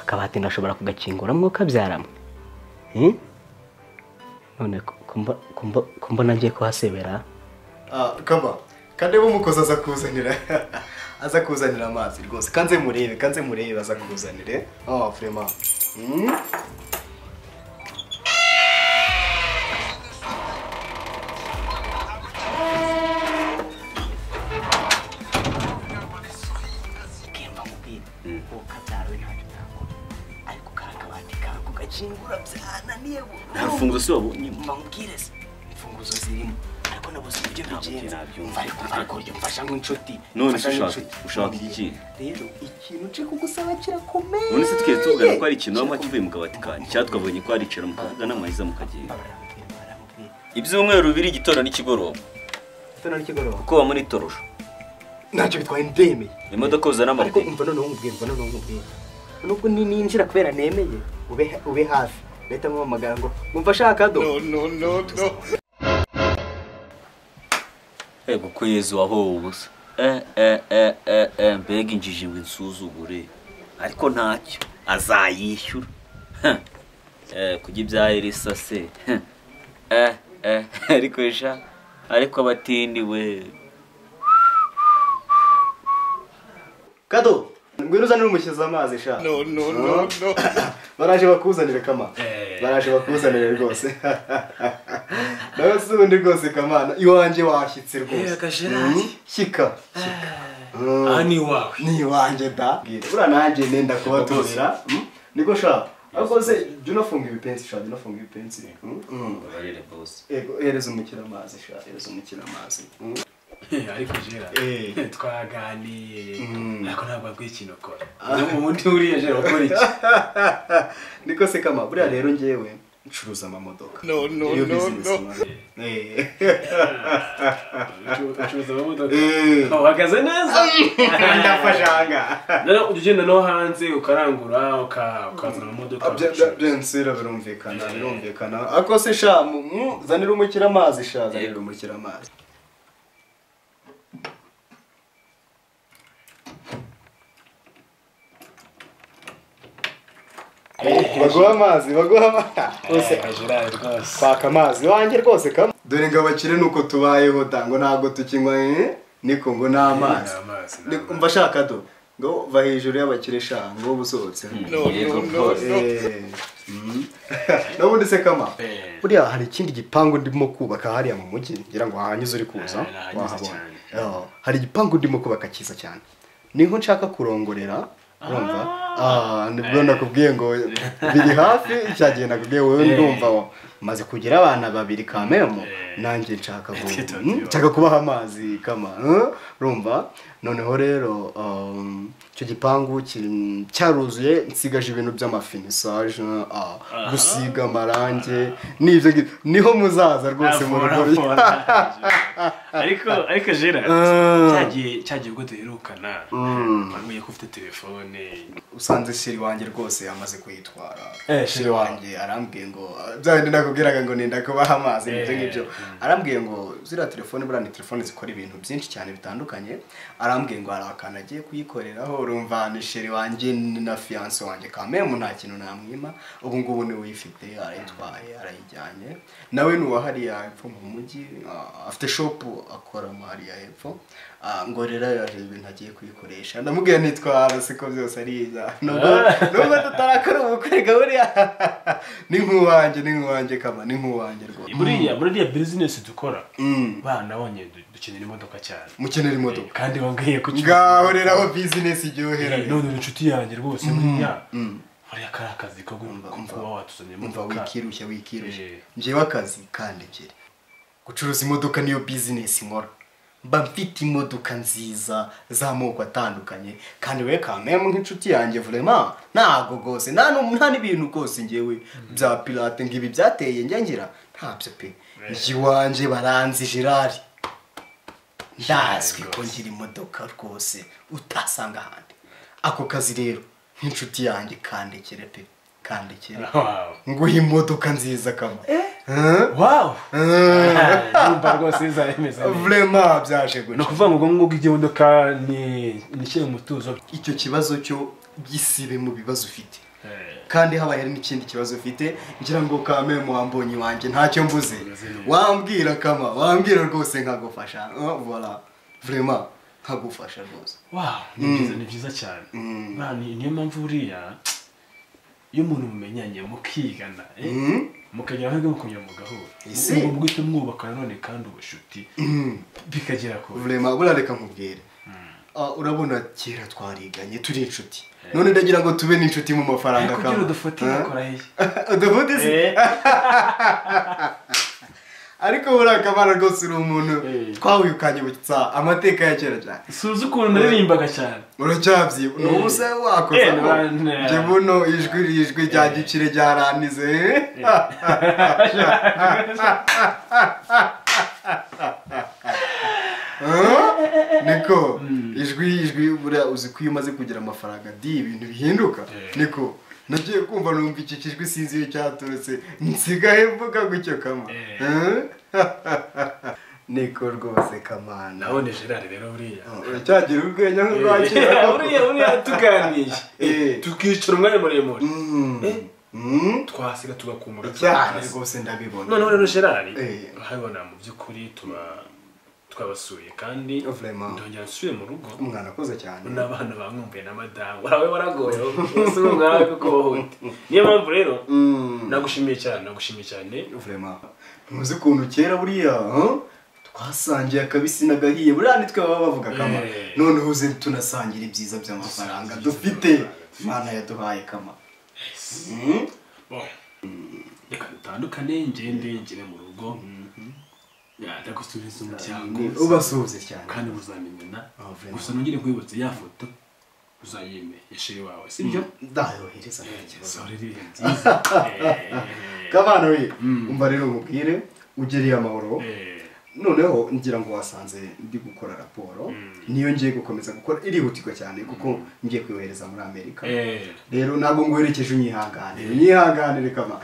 akabati ndashobora kugakinguramwo kabyaramo none kumbona ngiye kuhasebera kama kandi bumukoza aza kuzanira amazi rwose kanze murebe aza kuzanire vraiment Chingura byana niyebu ntafunguzo si wabonye mbambwirese imfunguzo zirimo ariko nabuze ibyo bigenza ariko mfasha nk'inshuti none ushaka iki rero ikintu cyo kugusaba kirakomeye none se twese tuvugana ko ari ikintu wampa kivuye mu kabati kanjye cyatwabonye ko ari icero mukavuga n'amahiza mukagenda ibyumweru bibiri igitondo n'ikigoroba kuko wa muri torosho ntacyo bitwaye ndemeye imodoka uzana ariko umva noneho nkubwira nubwo ninjira kubera nemeye ube hafi leta mpamagara ngo mumva shaka do no ego ko Yezu aho ubusa mbega injiji ngo insuzugure ariko ntacyo azayishyura kujya ibya Elisa se ariko abatindi we kado ngwino uzanire umushyize amazi sha no baraje bakuzanire kama baraje bakuzanire rwose nawe sundi rwose kama iwanje washyitse rwose shika ani wawe ni wanje da bura nanje nenda kubaturira niko sha ariko se junafunga ibipensi sha junafunga ibipensi barere boss ego hereza umukira amazi sha hereza umukira amazi ariko jera twaganiye ariko ntabwo agwikintu ukora no mu wundi uriye jera ukora iki niko se kama buriya rero ngewe ncuruza amamodoka no ucuruza amamodoka uhagaze neza ndafashanga none ugenda no hanze ukarangura ukazana amamodoka byensira birumvikana ariko se sha zanira umukira amazi sha zanira umukira amazi baguha amazi rwose kwaka amazi wanjye rwose kama dore ngo abakire nuko tubayeho tango ntabwo tukinywa niko ngo n'amazi umva shaka do ngo va hejuru y'abakire sha ngo busohotse n'ubundi se kama buriya hari ikindi gipangu ndimo kubaka hariya mu mujyi ngira ngo hahanyuze uri kuza wahabona hari igipangu ndimo kubaka cyiza cyane niho nshaka kurongorera urumva nibwo nakubwiye ngo biri hafi cyagiye nakubwiye wowe ndumva maze kugira abana babiri kamemo nanjye nshaka kubaha amazi kama urumva noneho rero icyo gipangu cyaruzuye nsigaje ibintu by'amafinisage gusiga amarange n'ibyo niho muzaza rwose mu rugo ariko jera cyagiye ubwo duherukana wambwiye ko ufite telefone usanze shiri wanjye rwose yamaze kuyitwara shiri wanjye arambwiye ngo byandi nakubwiraga ngo ninda kubaha amazi n'ibyo ngibyo arambwiye ngo zira telefone burandi telefone zikora ibintu byinshi cyane bitandukanye arambwiye ngo hari akantu agiye kuyikoreraho urumva ni shiri wanjye na fiance wanjye kamemu nta kintu namwima ubu ngubu ni uyifite arayitwaye arayijyanye nawe nuwa hariya hepfo mu mujyi afite shop akora mu hariya hepfo ngo rero yaje ibintu agiye kuyikoresha ndamubwiye nitwara siko byose ariza nubwo tutarakora ubukwe buriya ni nk'uwanjye kama ni nk'uwanjye rwose buriya business dukora nabonye dukenera imodoka cyane mukenera imodoka kandi wambwiye ko ngaho rero aho business iryohera none inshuti yanjye rwose buriya hariya kari akazi ko kuba watuzaniye imodoka wikirushya njyewe akazi kandekere gucuruza imodoka niyo business nkora mba mfite imodoka nziza z'amoko atandukanye kandi we kamemu nk'inshuti yanjye vraiment ntago rwose nta n'ibintu rwose njyewe bya pirate ngibi byateye ngira ntabyo pe iwanjye baranzi Gerard ndazwi ko ngira imodoka rwose utasanga ahandi ako kazi rero nk'inshuti yanjye kandekere pe kandekere nguha imodoka nziza kama wow nimba rwose izayemeza vraiment byaje gutyo no kuvuga ngo ngo igimodoka ni kire mutuzo icyo kibazo cyo gisibe mu bibazo ufite kandi habaye hari n'ikindi kibazo ufite ngira ngo kame muwambonye wanjye ntacyo mvuze wambwira kama wambwira rwose nkagufasha voilà vraiment nkagufasha rwose wow ni byiza cyane niyo mpamvu buriya iyo umuntu mumenyanye mukigana mukagira aho mukongera mugahura ngo guhita mwubaka none kandi ubushuti bikagera ko vraiment burareka nkubwire urabona kera twariganye turi inshuti none ndagira ngo tube n'inshuti mu mafaranga kama udufatira kora hehe udufutse ariko burakamara rwose uri umuntu twawukanye butsa amateka ya kera cyane suzi ukuntu naririmbaga cyane uracyabyi n'ubu se wakoze nje buno ijwi rya gicire ryaranize niko ijwi buriya uzi ko iyo umaze kugira amafaranga ibintu bihinduka niko nagiye kumva numva iki kijwi sinzi iyo cyaturutse nsigaye mvuga gutyo kama niko rwose kamana nabone Gerard rero buriya uracyagira urwenya nk'urwakira buriya tuganije tukicara umwanya muremure twasiga tugakumura cyane rwose ndabibona noneho rero Gerard urabona mu by'ukuri twabasuye kandi ndongera nsuye mu rugo umwana akoze cyane n'abana bamwumbuye na madamu warawe waragoye bose umwana kuko bahute niyo mpamvu rero nagushimiye cyane vraiment muzi ukuntu kera buriya twasangiye akabisi n'agahiye buriya nitwe baba bavuga kama noneho uze tunasangira ibyiza by'amafaranga dufite Imana yaduhaye kama reka dutandukane ngire mu rugo ndagusubiza umuryango ubasuhuze cyane kandi muzamenyana gusa nongere nkwibutse ya foto uzayime yashiri wawe sibyo ndayohereza sorry nziza kabana we umva rero mubwire ugeriye amahoro noneho ngira ngo wasanze ndi gukora raporo niyo ngiye gukomeza gukora irihutirwa cyane kuko ngiye kwiyohereza muri Amerika rero ntabwo nguherekeje unyihanganire kama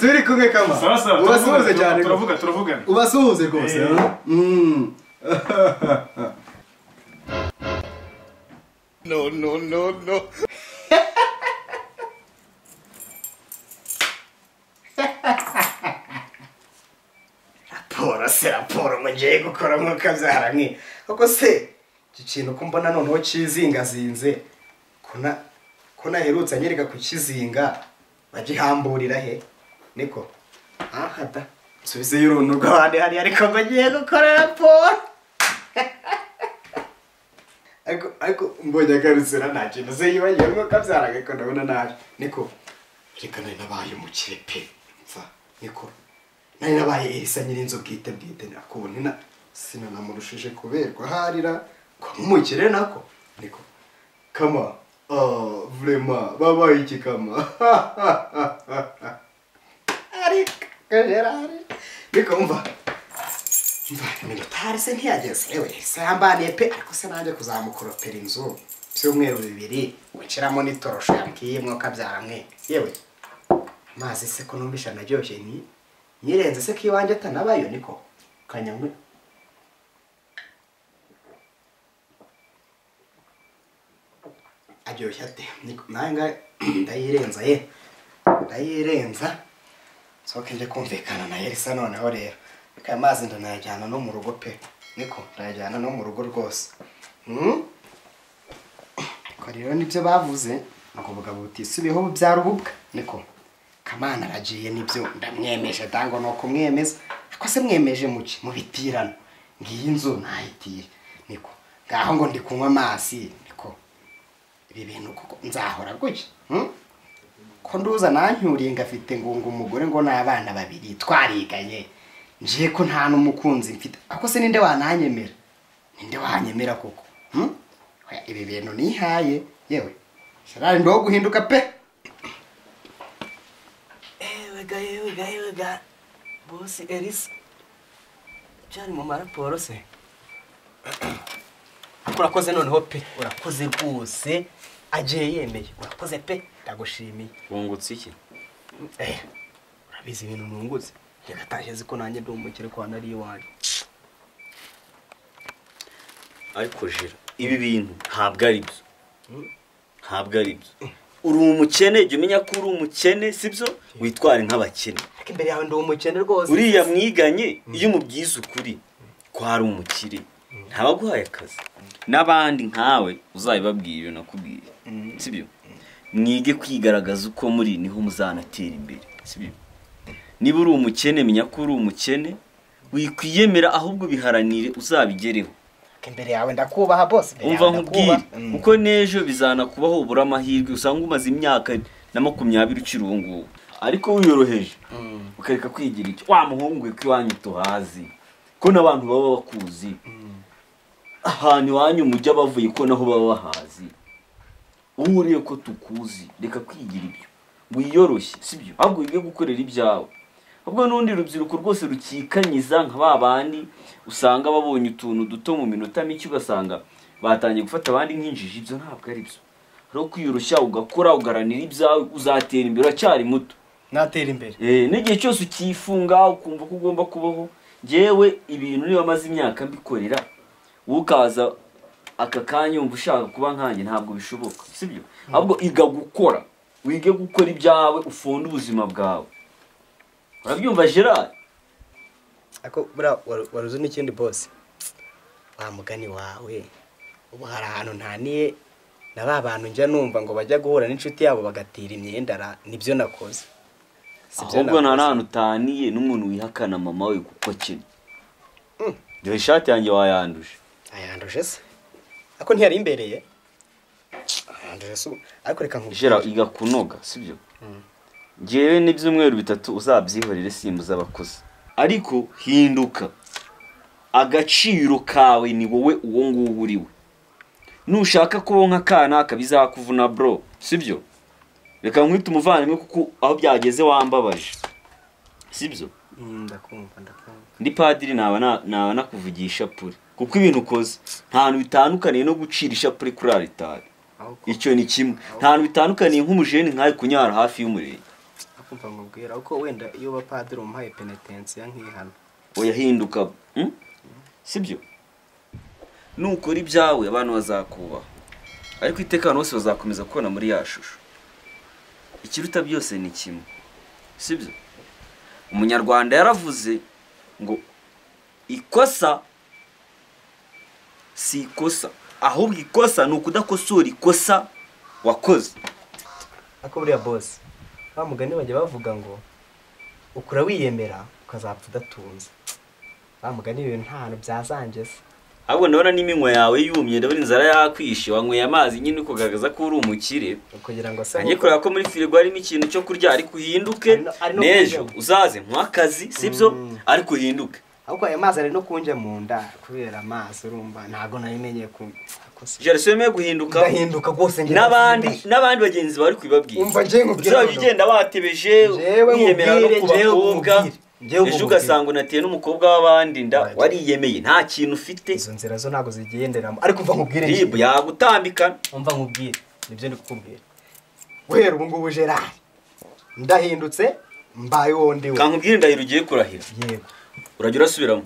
turi kumwe kama ubasuhuze cyane turavugana ubasuhuze rwose no raporo mugiye gukora nk'ukabyaranye koko se iki kintu ko mbona noneho kizingazinze ko naherutse anyereka ku kizinga bagihamburira he niko da nsubizeyo uruntu rw'abandi hari ariko ngo ngiye gukora raporo ariko mbonye agarutse nta kintu se yibagiwe nk'ukabyaranye ko ndabona nabi niko reka nari nabaye umukire pe mva niko nari nabaye Elisa nyirinzo bwite nakubona sinanamurushije kuberwa harira kwa mumukire nako niko kama vraiment babaye iki kama ariko Gerard niko umva iminota hari se ntiyageze ewe se yambaniye pe ariko se nanjye kuzamukoropera inzu by'umweru 2 wiciramo n'itorosho yakiyemwo kabyaramwe yewe mazi se ko numbisha naryoshye nyirenze se ko iwanjye atanabayo niko kanyamwe aryoshye ate nanga ndayirenza soke nje kumvikana na Elisa noneho rero aka mazi ndanayajyana no mu rugo pe niko ndayajyana no mu rugo rwose ariko rero nibyo bavuze nakuvuga butisubiyeho byarububwa niko Kamana aragiye nibyo ndamwemeje dango no kumwemeza ako se mwemeje muki mu bitirano ngiyi inzu nayitiye niko ngaho ngo ndi kunywa amazi niko ibi bintu kuko nzahora gutya ko nduza nancyuriye ngafite ngo umugore ngo n'abana babiri twariganye nje ko nta n'umukunzi mfite ako se ninde wanyemera koko ibi bintu nihaye yewe sharari ndo guhinduka pe Wega bosi Elisa cyari mu maraporo se urakoze noneho pe urakoze rwose agiye yemeye urakoze pe ndagushimiye wungutse iki urabizi ibintu nungutse yagatashye ko nanjye ndumukire kwa nari iwanjye ariko jira ibi bintu ntabwo ari byo uri umukene jya umenya ko uri umukene sibyo witware nk'abakene imbere yawe ndi umukene rwose uriya mwiganye iyo umubwiza ukuri ko ari umukire ntabaguhaye akazi n'abandi nkawe uzabibabwira ibyo nakubwiye sibyo mwige kwigaragaza uko muri niho muzanatera imbere sibyo niba uri umukene menya ko uri umukene wikwiyemera ahubwo biharanire uzabigereho imbere yawe ndakubaha boss umva nkubwire kuko nejo bizanakubaho ubura amahirwe usanga umaze imyaka na 20 ukiri uwo nguwo ariko wiyoroheje ukareka kwigira icyo wa muhungu we kwiwanyu tuhazi ko n'abantu baba bakuzi ahantu iwanyu mujya bavuye ko naho baba bahazi uriye ko tukuzi reka kwigira ibyo wiyoroshye sibyo ahubwo wige gukorera ibyawe ahubwo n'undi rubyiruko rwose rukikanyiza nka babandi usanga babonye utuntu duto mu minota mike ugasanga batangiye gufata abandi nk'injiji ibyo ntabwo ari byo rero kwiyoroshya ugakora ugaranira ibyawe uzatera imbere acyari muto natera imbere n'igihe cyose ukifunga ukumva ko ugomba kubaho njyewe ibintu niba amaze imyaka mbikorera ukaza aka kanya wumva ushaka kuba nkanjye ntabwo bishoboka sibyo ahubwo iga gukora wige gukora ibyawe ufunde ubuzima bwawe urabyumva Gerard ako waruzi n'ikindi boss wa mugani wawe ubu hari ahantu ntaniye na ba bantu njya numva ngo bajya guhura n'inshuti yabo bagatira imyenda nibyo nakoze ahubwo nta hantu utaniye n'umuntu wihakana mama we kuko akina dore ishati yanjye wayanduje ayanduje se ako ntiyari imbereye ayanduje se ariko reka nkubwire Gerard iga kunoga sibyo njyewe n'ibyumweru 3 uzabyihorere simbuza abakozi ariko hinduka agaciro kawe ni wowe uwo nguwo uriwe nushaka kuba nk'akana kabizakuvuna bro sibyo reka nkwite umuvandimwe kuko aho byageze wambabaje sibyo ndakumva ndi padiri naba nakuvugisha pure kuko ibintu ukoze nta hantu bitandukaniye no gucira ishapure kuri aritari icyo ni kimwe nta hantu bitandukaniye nk'umujeni nkaye kunyara hafi y'umurenge akumva mubwira uko wenda iyo bapadiri umuhaye penitensiya nk'ihano oya hinduka sibyo nukora ibyawe abantu bazakubaha ariko itekano bose bazakomeza kubona muri ya shusho ikiruta byose ni kimwe sibyo umunyarwanda yaravuze ngo ikosa si ikosa ahubwo ikosa ni ukudakosora ikosa wakoze ako buriya boss bamugani bajya bavuga ngo ukura wiyemera ukazapfa udatunze bamugani ibintu nta hantu byazangeze ahubwo ndabona n'iminwa yawe yumye ndabona inzara yakwishe wanyweye amazi nyine ukugaragaza ko uri umukire kugira ngo se nanjye kureba ko muri firigo harimo ikintu cyo kurya ariko uhinduke nejo uzaze nk'akazi sibyo ariko uhinduke ahubwo ayo mazi ari no kunje mu nda kubera amazi urumva ntago nayimenye ku Jerusalem guhinduka ndahinduka rwose n'abandi bagenzi bari kwibabwira umva nje nkubwira uzabigenda watebeje wiyemera no kubakobwa ejo ugasanga unateye n'umukobwa w'abandi nda wariyemeye nta kintu ufite izo nzira zo ntago zigenderamo ariko umva nkubwire ribu yagutambikana umva nkubwire nibyo ndi kukubwira guhera ubu ngubu Gerard ndahindutse mbaye wondi we kankubwire ndahiro ugiye kurahira yego urajya urasubiramo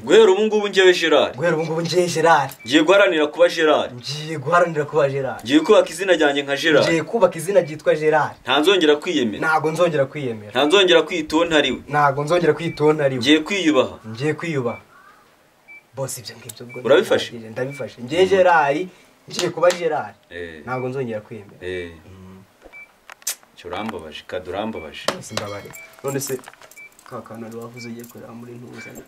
guhera ubu ngubu njyewe Gerard guhera ubu ngubu njyewe Gerard ngiye guharanira kuba Gerard ngiye guharanira kuba Gerard ngiye kubaka izina ryanjye nka Gerard ngiye kubaka izina ryitwa Gerard ntanzongera kwiyemera ntago nzongera kwiyemera ntanzongera kwitonda ariwe ntago nzongera kwitonda ariwe ngiye kwiyubaha ngiye kwiyubaha boss ibyo ngibyo bwo urabifashe ndabifashe ngiye Gerard ngiye kuba Gerard ntago nzongera kwiyemera cyurambabaje kadurambabaje simbabare none se kakana wavuze ugiye kureba muri ntuzanye